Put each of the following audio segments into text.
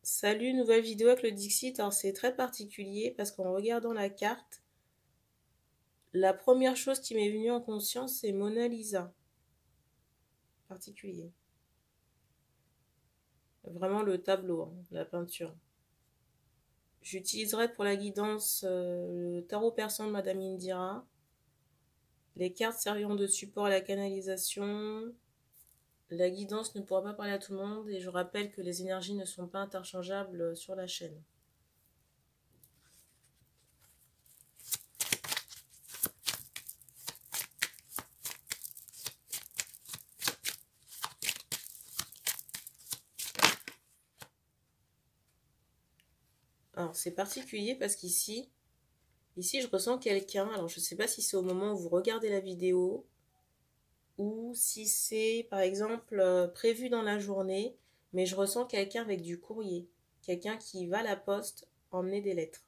Salut, nouvelle vidéo avec le Dixit. Alors c'est très particulier parce qu'en regardant la carte, la première chose qui m'est venue en conscience, c'est Mona Lisa. Particulier. Vraiment le tableau, hein, la peinture. J'utiliserai pour la guidance le tarot persan de Madame Indira, les cartes serviront de support à la canalisation. La guidance ne pourra pas parler à tout le monde et je rappelle que les énergies ne sont pas interchangeables sur la chaîne. Alors c'est particulier parce qu'ici, je ressens quelqu'un. Alors je ne sais pas si c'est au moment où vous regardez la vidéo ou si c'est par exemple prévu dans la journée, mais je ressens quelqu'un avec du courrier, quelqu'un qui va à la poste emmener des lettres.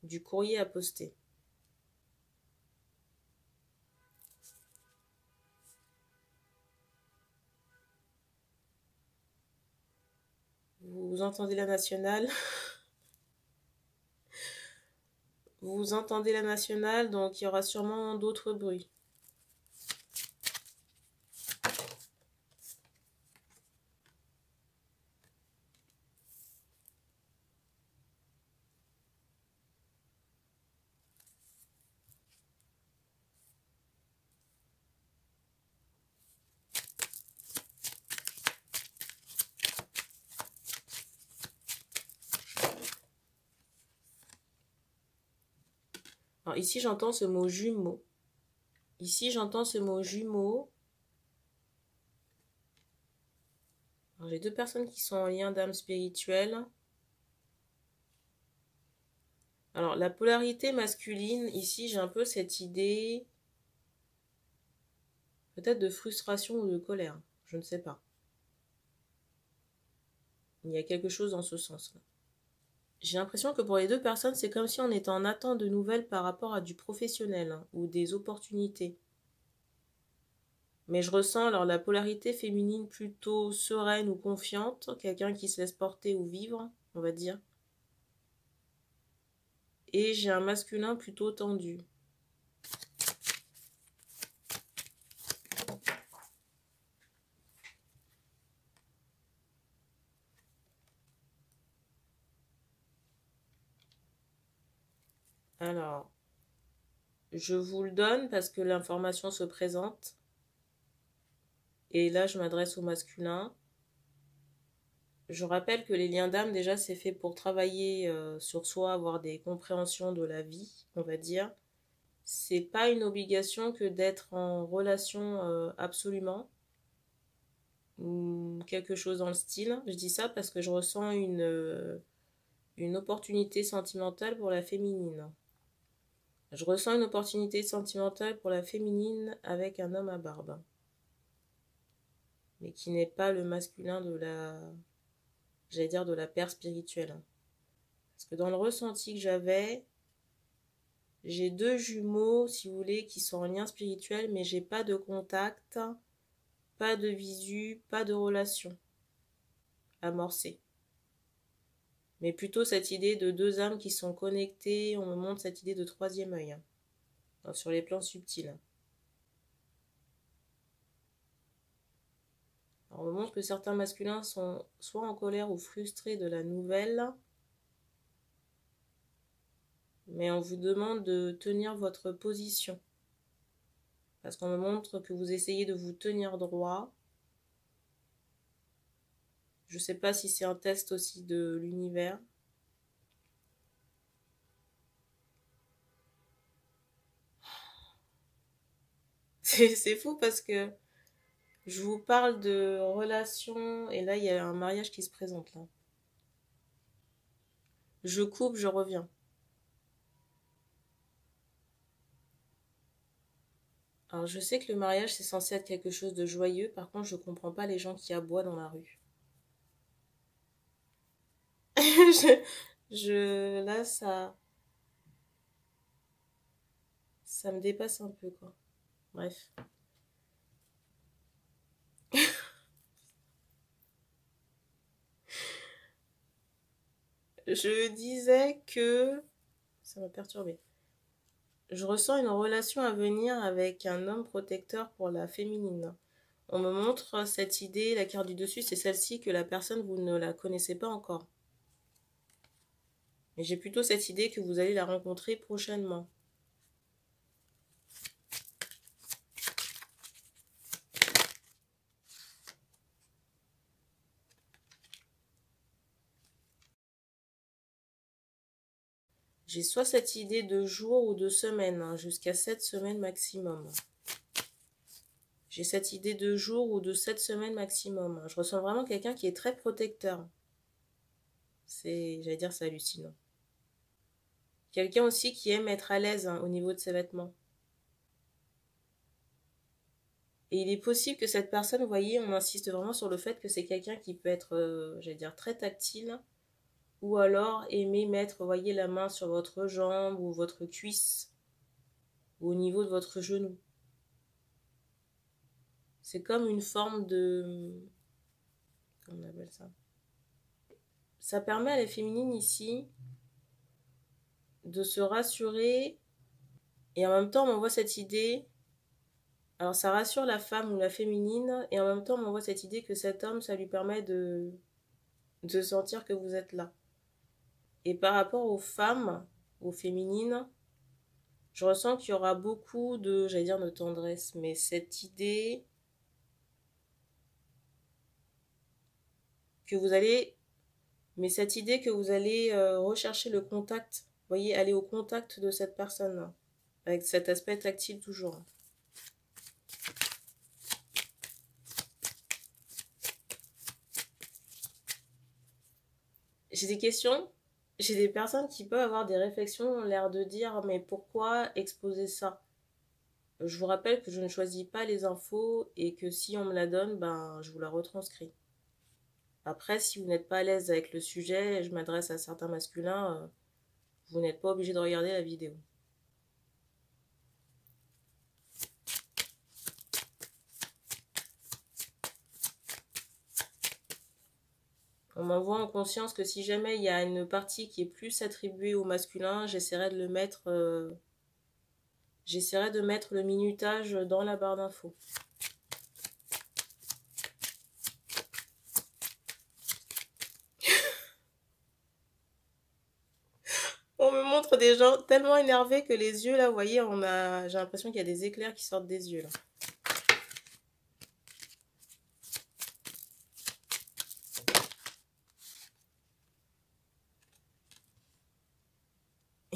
Du courrier à poster. Vous entendez la nationale? Vous entendez la nationale, donc il y aura sûrement d'autres bruits. Alors ici j'entends ce mot jumeau. Ici j'entends ce mot jumeau. J'ai deux personnes qui sont en lien d'âme spirituelle. Alors la polarité masculine, ici j'ai un peu cette idée peut-être de frustration ou de colère, je ne sais pas. Il y a quelque chose dans ce sens-là. J'ai l'impression que pour les deux personnes, c'est comme si on était en attente de nouvelles par rapport à du professionnel hein, ou des opportunités. Mais je ressens alors la polarité féminine plutôt sereine ou confiante, quelqu'un qui se laisse porter ou vivre, on va dire. Et j'ai un masculin plutôt tendu. Alors, je vous le donne parce que l'information se présente. Et là, je m'adresse au masculin. Je rappelle que les liens d'âme, déjà, c'est fait pour travailler sur soi, avoir des compréhensions de la vie, on va dire. C'est pas une obligation que d'être en relation absolument, ou quelque chose dans le style. Je dis ça parce que je ressens une opportunité sentimentale pour la féminine. Je ressens une opportunité sentimentale pour la féminine avec un homme à barbe. Mais qui n'est pas le masculin de la, j'allais dire, de la paire spirituelle. Parce que dans le ressenti que j'avais, j'ai deux jumeaux, si vous voulez, qui sont en lien spirituel, mais j'ai pas de contact, pas de visu, pas de relation amorcée. Mais plutôt cette idée de deux âmes qui sont connectées, on me montre cette idée de troisième œil, hein, sur les plans subtils. Alors, on me montre que certains masculins sont soit en colère ou frustrés de la nouvelle, mais on vous demande de tenir votre position. Parce qu'on me montre que vous essayez de vous tenir droit. Je ne sais pas si c'est un test aussi de l'univers. C'est fou parce que je vous parle de relations et là il y a un mariage qui se présente là. Je coupe, je reviens. Alors je sais que le mariage c'est censé être quelque chose de joyeux, par contre je comprends pas les gens qui aboient dans la rue. Là ça me dépasse un peu quoi. Bref. Je disais que... Ça m'a perturbée. Je ressens une relation à venir avec un homme protecteur pour la féminine. On me montre cette idée, la carte du dessus, c'est celle-ci que la personne, vous ne la connaissez pas encore. Mais j'ai plutôt cette idée que vous allez la rencontrer prochainement. J'ai soit cette idée de jours ou de semaines, jusqu'à 7 semaines maximum. J'ai cette idée de jours ou de 7 semaines maximum. Je ressens vraiment quelqu'un qui est très protecteur. J'allais dire, c'est hallucinant. Quelqu'un aussi qui aime être à l'aise au niveau de ses vêtements. Et il est possible que cette personne, vous voyez, on insiste vraiment sur le fait que c'est quelqu'un qui peut être, j'allais dire, très tactile, ou alors aimer mettre, vous voyez, la main sur votre jambe ou votre cuisse, ou au niveau de votre genou. C'est comme une forme de... Comment on appelle ça? Ça permet à la féminine ici de se rassurer, et en même temps on m'envoie cette idée. Alors ça rassure la femme ou la féminine, et en même temps on m'envoie cette idée que cet homme, ça lui permet de sentir que vous êtes là. Et par rapport aux femmes, aux féminines, je ressens qu'il y aura beaucoup de, j'allais dire de tendresse, mais cette idée que vous allez, rechercher le contact, vous voyez, aller au contact de cette personne, avec cet aspect tactile toujours. J'ai des questions, j'ai des personnes qui peuvent avoir des réflexions, l'air de dire mais pourquoi exposer ça? Je vous rappelle que je ne choisis pas les infos et que si on me la donne, ben je vous la retranscris. Après, si vous n'êtes pas à l'aise avec le sujet, je m'adresse à certains masculins, vous n'êtes pas obligé de regarder la vidéo. On m'envoie en conscience que si jamais il y a une partie qui est plus attribuée au masculin, j'essaierai de mettre le minutage dans la barre d'infos. On me montre des gens tellement énervés que les yeux, là, vous voyez, j'ai l'impression qu'il y a des éclairs qui sortent des yeux, là.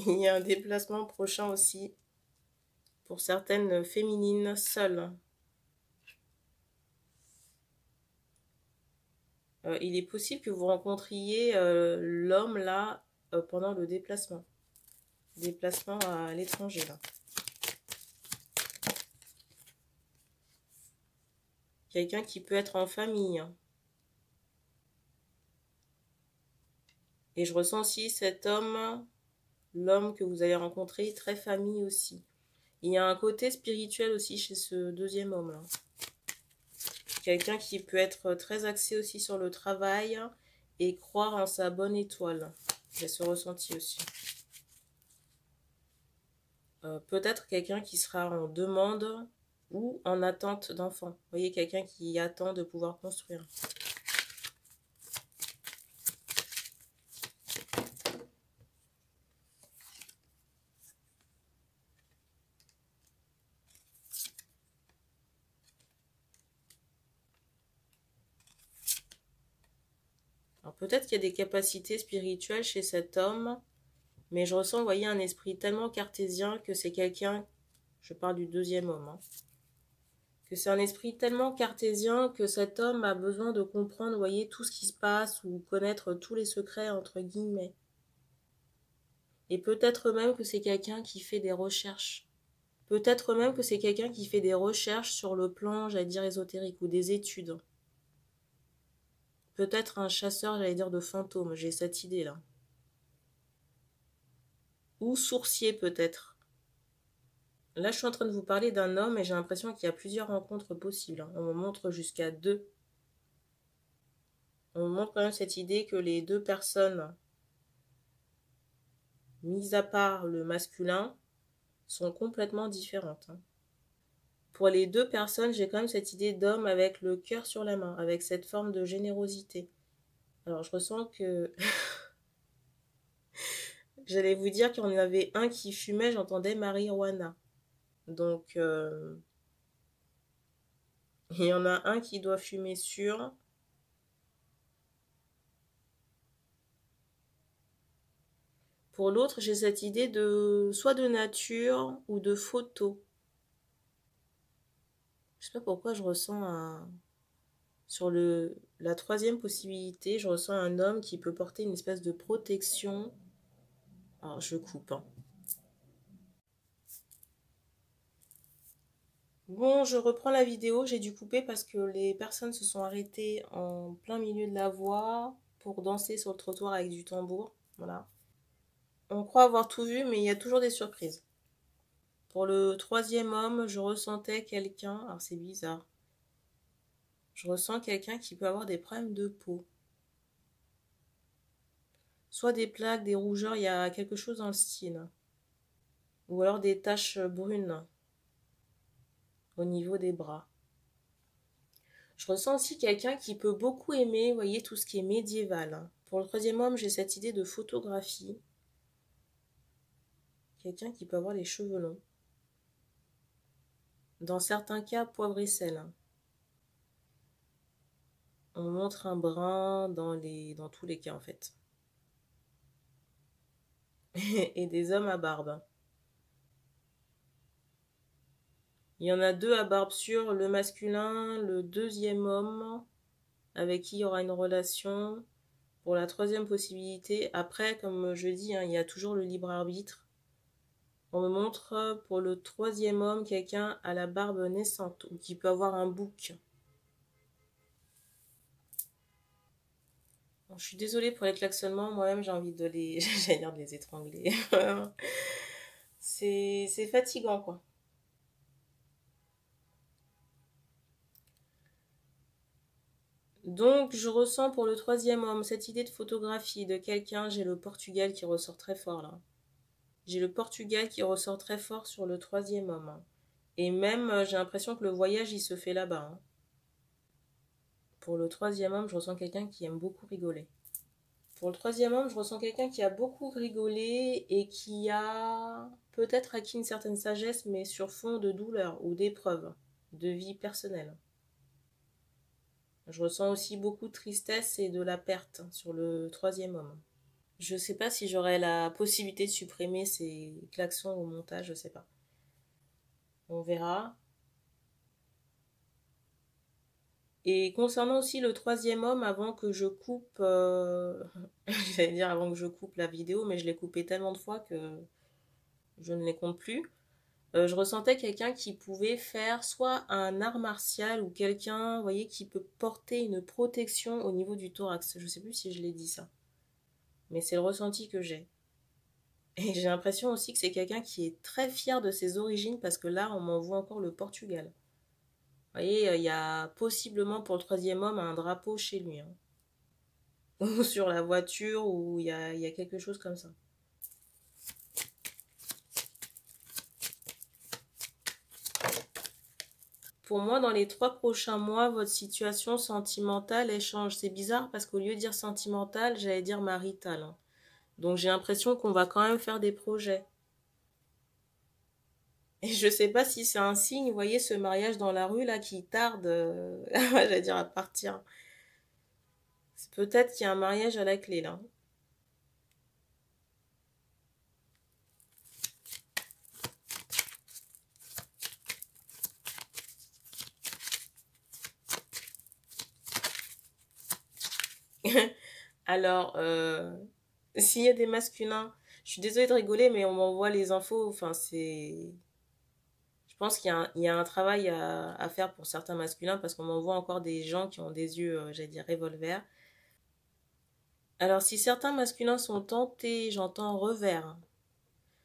Il y a un déplacement prochain aussi pour certaines féminines seules. Il est possible que vous rencontriez l'homme là pendant le déplacement. Déplacement à l'étranger là. Quelqu'un qui peut être en famille. Et je ressens aussi cet homme, l'homme que vous allez rencontrer, très famille aussi. Il y a un côté spirituel aussi chez ce deuxième homme là. Quelqu'un qui peut être très axé aussi sur le travail et croire en sa bonne étoile. J'ai ce ressenti aussi. Peut-être quelqu'un qui sera en demande ou en attente d'enfant. Vous voyez, quelqu'un qui attend de pouvoir construire. Alors peut-être qu'il y a des capacités spirituelles chez cet homme, mais je ressens, vous voyez, un esprit tellement cartésien que c'est quelqu'un, je parle du deuxième homme, hein, que c'est un esprit tellement cartésien que cet homme a besoin de comprendre, vous voyez, tout ce qui se passe ou connaître tous les secrets, entre guillemets. Et peut-être même que c'est quelqu'un qui fait des recherches. Peut-être même que c'est quelqu'un qui fait des recherches sur le plan, j'allais dire, ésotérique ou des études. Peut-être un chasseur, j'allais dire, de fantômes, j'ai cette idée-là. Ou sourcier, peut-être. Là, je suis en train de vous parler d'un homme et j'ai l'impression qu'il y a plusieurs rencontres possibles. On me montre jusqu'à 2. On me montre quand même cette idée que les deux personnes mis à part le masculin, sont complètement différentes. Pour les deux personnes, j'ai quand même cette idée d'homme avec le cœur sur la main, avec cette forme de générosité. Alors, je ressens que... J'allais vous dire qu'il y en avait un qui fumait, j'entendais marijuana. Donc, il y en a un qui doit fumer sûr. Pour l'autre, j'ai cette idée de soit de nature ou de photo. Je sais pas pourquoi je ressens sur la troisième possibilité, je ressens un homme qui peut porter une espèce de protection. Alors, je coupe, hein. Bon, je reprends la vidéo. J'ai dû couper parce que les personnes se sont arrêtées en plein milieu de la voie pour danser sur le trottoir avec du tambour. Voilà. On croit avoir tout vu, mais il y a toujours des surprises. Pour le troisième homme, je ressentais quelqu'un. Alors, c'est bizarre. Je ressens quelqu'un qui peut avoir des problèmes de peau. Soit des plaques, des rougeurs, il y a quelque chose dans le style. Ou alors des taches brunes au niveau des bras. Je ressens aussi quelqu'un qui peut beaucoup aimer, vous voyez, tout ce qui est médiéval. Pour le troisième homme, j'ai cette idée de photographie. Quelqu'un qui peut avoir les cheveux longs. Dans certains cas, poivre et sel. On montre un brun dans tous les cas, en fait. Et des hommes à barbe. Il y en a deux à barbe sûre, le masculin, le deuxième homme, avec qui il y aura une relation. Pour la troisième possibilité, après, comme je dis, hein, il y a toujours le libre arbitre. On me montre pour le troisième homme quelqu'un à la barbe naissante ou qui peut avoir un bouc. Bon, je suis désolée pour les klaxonnements, moi-même j'ai envie de les... j'allais dire de les étrangler. C'est fatigant, quoi. Donc, je ressens pour le troisième homme cette idée de photographie de quelqu'un. J'ai le Portugal qui ressort très fort, là. J'ai le Portugal qui ressort très fort sur le troisième homme. Et même, j'ai l'impression que le voyage, il se fait là-bas, hein. Pour le troisième homme, je ressens quelqu'un qui aime beaucoup rigoler. Pour le troisième homme, je ressens quelqu'un qui a beaucoup rigolé et qui a peut-être acquis une certaine sagesse, mais sur fond de douleur ou d'épreuve, de vie personnelle. Je ressens aussi beaucoup de tristesse et de la perte sur le troisième homme. Je ne sais pas si j'aurai la possibilité de supprimer ces klaxons au montage, je ne sais pas. On verra. Et concernant aussi le troisième homme, avant que je coupe, j'allais dire avant que je coupe la vidéo, mais je l'ai coupé tellement de fois que je ne les compte plus. Je ressentais quelqu'un qui pouvait faire soit un art martial ou quelqu'un, vous voyez, qui peut porter une protection au niveau du thorax. Je ne sais plus si je l'ai dit ça, mais c'est le ressenti que j'ai. Et j'ai l'impression aussi que c'est quelqu'un qui est très fier de ses origines parce que là, on m'envoie encore le Portugal. Vous voyez, il y a possiblement pour le troisième homme un drapeau chez lui, hein. Ou sur la voiture, ou il y a quelque chose comme ça. Pour moi, dans les 3 prochains mois, votre situation sentimentale, elle change. C'est bizarre parce qu'au lieu de dire sentimentale, j'allais dire maritale, hein. Donc j'ai l'impression qu'on va quand même faire des projets. Et je sais pas si c'est un signe, vous voyez, ce mariage dans la rue là qui tarde, j'allais dire à partir. C'est peut-être qu'il y a un mariage à la clé là. Alors, s'il y a des masculins, je suis désolée de rigoler, mais on m'envoie les infos, enfin c'est... Je pense qu'il y a un travail à faire pour certains masculins parce qu'on m'envoie encore des gens qui ont des yeux, j'allais dire, revolver. Alors, si certains masculins sont tentés, j'entends revers, hein,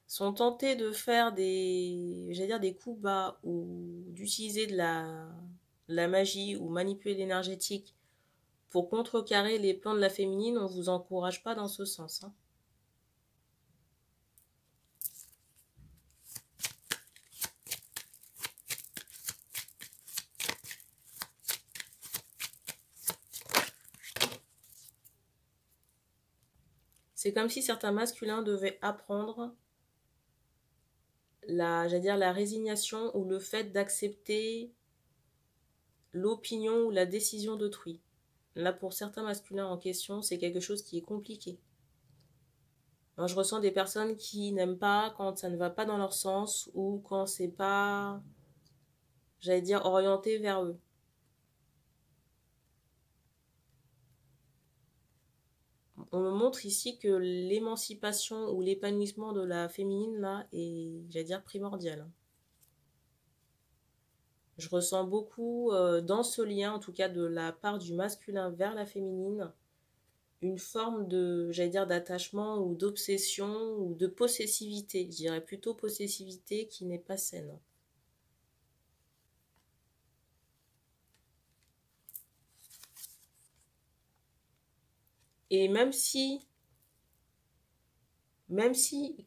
sont tentés de faire j'allais dire, des coups bas ou d'utiliser de la magie ou manipuler l'énergétique pour contrecarrer les plans de la féminine, on ne vous encourage pas dans ce sens, hein. C'est comme si certains masculins devaient apprendre la résignation ou le fait d'accepter l'opinion ou la décision d'autrui. Là, pour certains masculins en question, c'est quelque chose qui est compliqué. Alors, je ressens des personnes qui n'aiment pas quand ça ne va pas dans leur sens ou quand c'est pas, orienté vers eux. On me montre ici que l'émancipation ou l'épanouissement de la féminine, là, est, primordial. Je ressens beaucoup dans ce lien, en tout cas de la part du masculin vers la féminine, une forme d'attachement ou d'obsession ou de possessivité. Je dirais plutôt possessivité qui n'est pas saine. Et même si,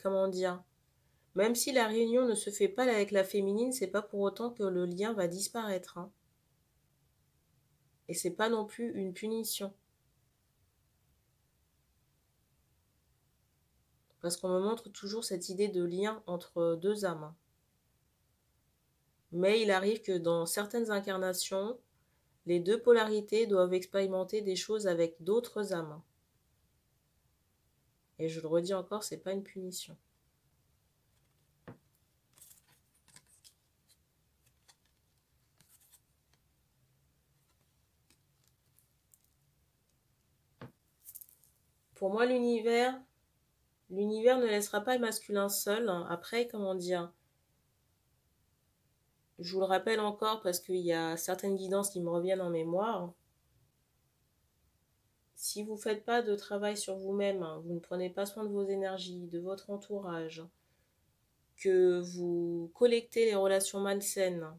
comment dire, même si la réunion ne se fait pas avec la féminine, c'est pas pour autant que le lien va disparaître, hein. Et c'est pas non plus une punition. Parce qu'on me montre toujours cette idée de lien entre deux âmes. Mais il arrive que dans certaines incarnations, les deux polarités doivent expérimenter des choses avec d'autres âmes. Et je le redis encore, c'est pas une punition. Pour moi, l'univers ne laissera pas le masculin seul. Après, comment dire, je vous le rappelle encore parce qu'il y a certaines guidances qui me reviennent en mémoire. Si vous ne faites pas de travail sur vous-même, vous ne prenez pas soin de vos énergies, de votre entourage, que vous collectez les relations malsaines,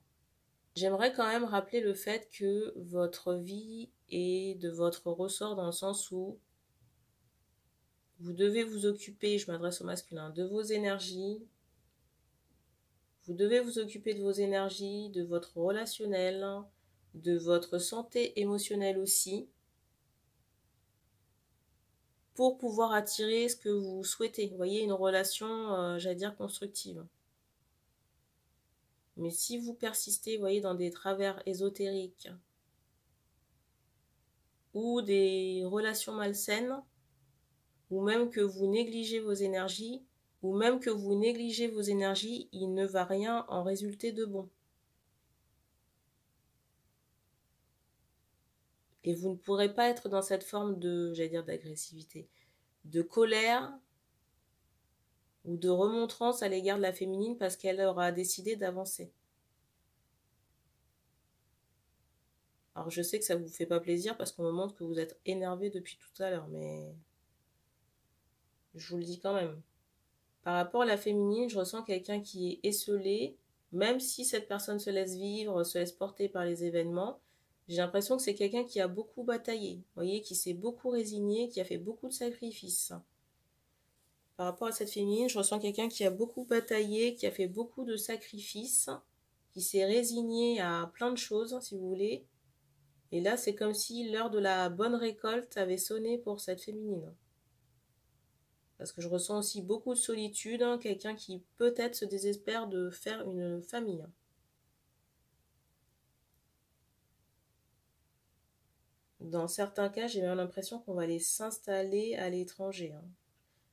j'aimerais quand même rappeler le fait que votre vie est de votre ressort dans le sens où vous devez vous occuper, je m'adresse au masculin, de vos énergies. Vous devez vous occuper de vos énergies, de votre relationnel, de votre santé émotionnelle aussi, pour pouvoir attirer ce que vous souhaitez. Vous voyez, une relation, constructive. Mais si vous persistez, vous voyez, dans des travers ésotériques ou des relations malsaines, ou même que vous négligez vos énergies, il ne va rien en résulter de bon. Et vous ne pourrez pas être dans cette forme de, d'agressivité, de colère ou de remontrance à l'égard de la féminine parce qu'elle aura décidé d'avancer. Alors je sais que ça vous fait pas plaisir parce qu'on me montre que vous êtes énervé depuis tout à l'heure, mais je vous le dis quand même. Par rapport à la féminine, je ressens quelqu'un qui est esseulé, même si cette personne se laisse vivre, se laisse porter par les événements. J'ai l'impression que c'est quelqu'un qui a beaucoup bataillé, vous voyez, qui s'est beaucoup résigné, qui a fait beaucoup de sacrifices. Par rapport à cette féminine, je ressens quelqu'un qui a beaucoup bataillé, qui a fait beaucoup de sacrifices, qui s'est résigné à plein de choses, si vous voulez. Et là, c'est comme si l'heure de la bonne récolte avait sonné pour cette féminine. Parce que je ressens aussi beaucoup de solitude, quelqu'un qui peut-être se désespère de faire une famille. Dans certains cas, j'ai même l'impression qu'on va aller s'installer à l'étranger.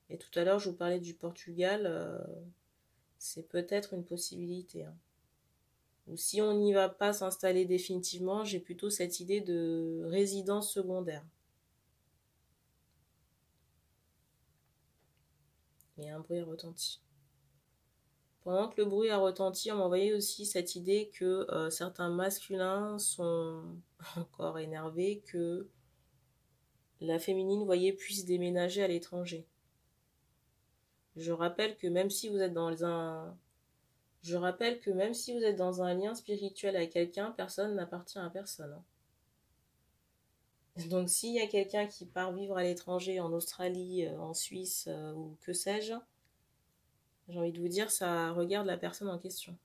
Et tout à l'heure, je vous parlais du Portugal, c'est peut-être une possibilité. Ou si on n'y va pas s'installer définitivement, j'ai plutôt cette idée de résidence secondaire. Et un bruit retentit. Pendant que le bruit a retenti, on m'a envoyé aussi cette idée que certains masculins sont encore énervés que la féminine, vous voyez, puisse déménager à l'étranger. Je rappelle que même si vous êtes dans un lien spirituel avec quelqu'un, personne n'appartient à personne. Donc s'il y a quelqu'un qui part vivre à l'étranger, en Australie, en Suisse ou que sais-je, j'ai envie de vous dire, ça regarde la personne en question.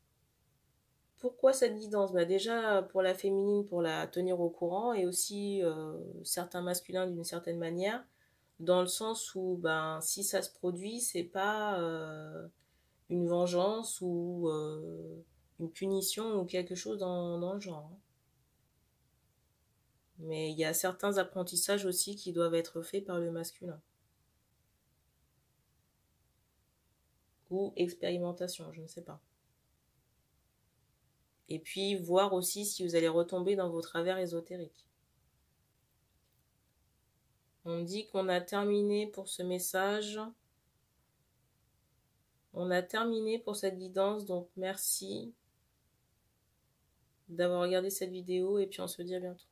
Pourquoi cette guidance ? Déjà pour la féminine, pour la tenir au courant, et aussi certains masculins d'une certaine manière, dans le sens où ben, si ça se produit, c'est pas une vengeance ou une punition ou quelque chose dans le genre. Mais il y a certains apprentissages aussi qui doivent être faits par le masculin. Ou expérimentation, je ne sais pas. Et puis voir aussi si vous allez retomber dans vos travers ésotériques. On dit qu'on a terminé pour ce message. On a terminé pour cette guidance, donc merci d'avoir regardé cette vidéo et puis on se dit à bientôt.